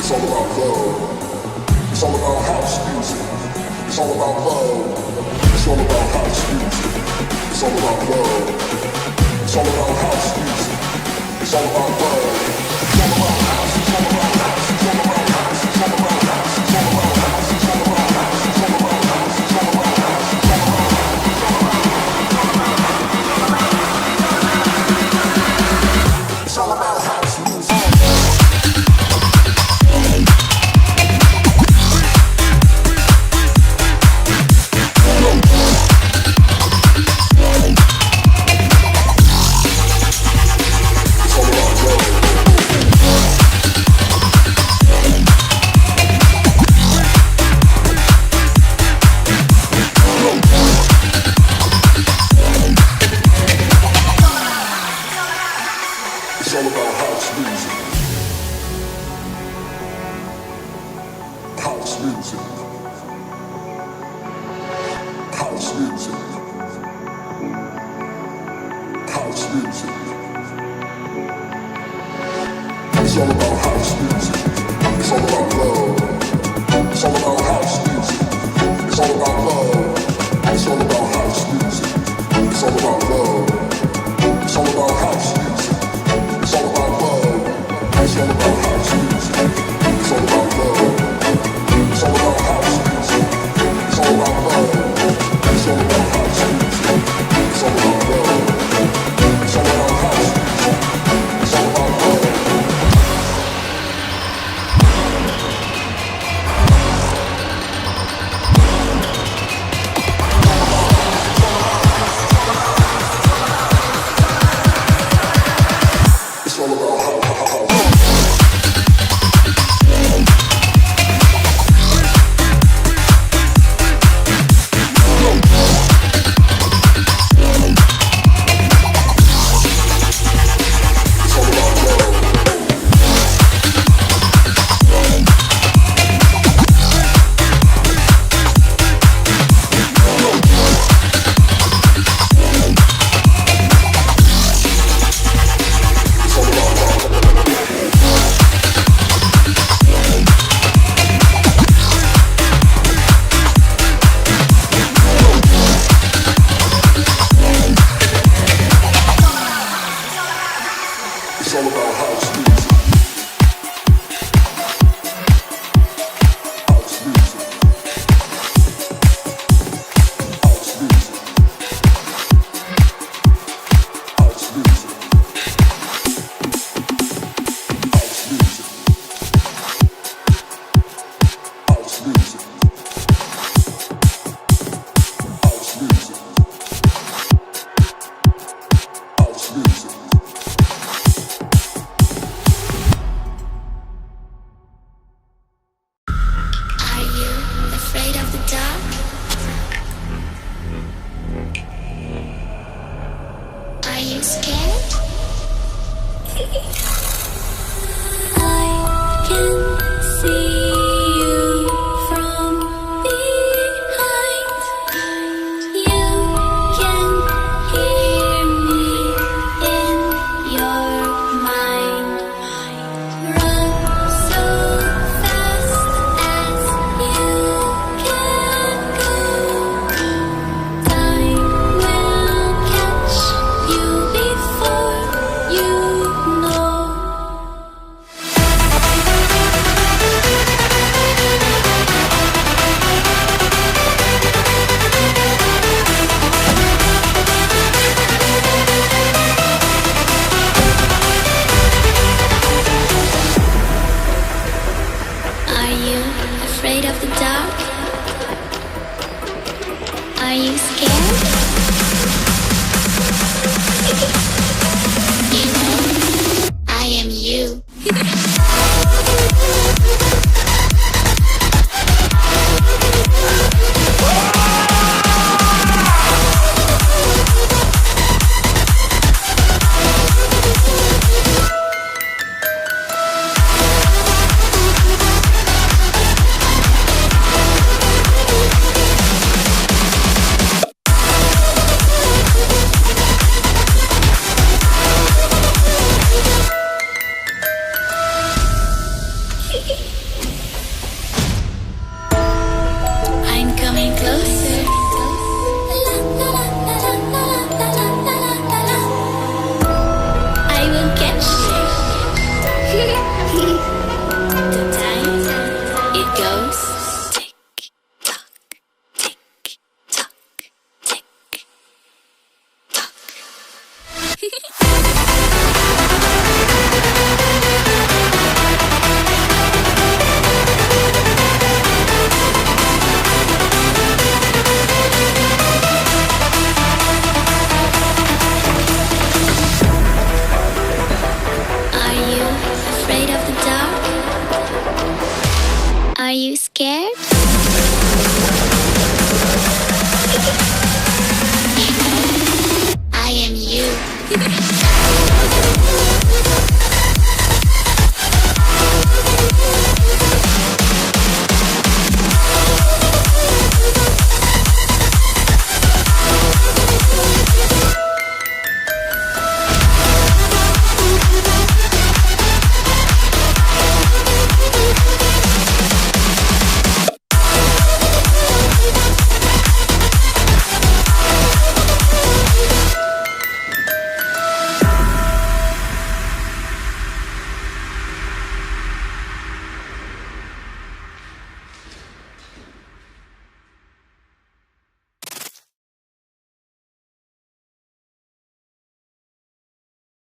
It's all about love. It's all about house music. It's all about love. It's all about house music. It's all about love. It's all about house music. It's all about love. It's all about house. It's all about house. It's all about house. It's all about house. It's all about house. It's all about house. It's all about house. It's all about house. It's all about house. It's all about house music. It's all about house music.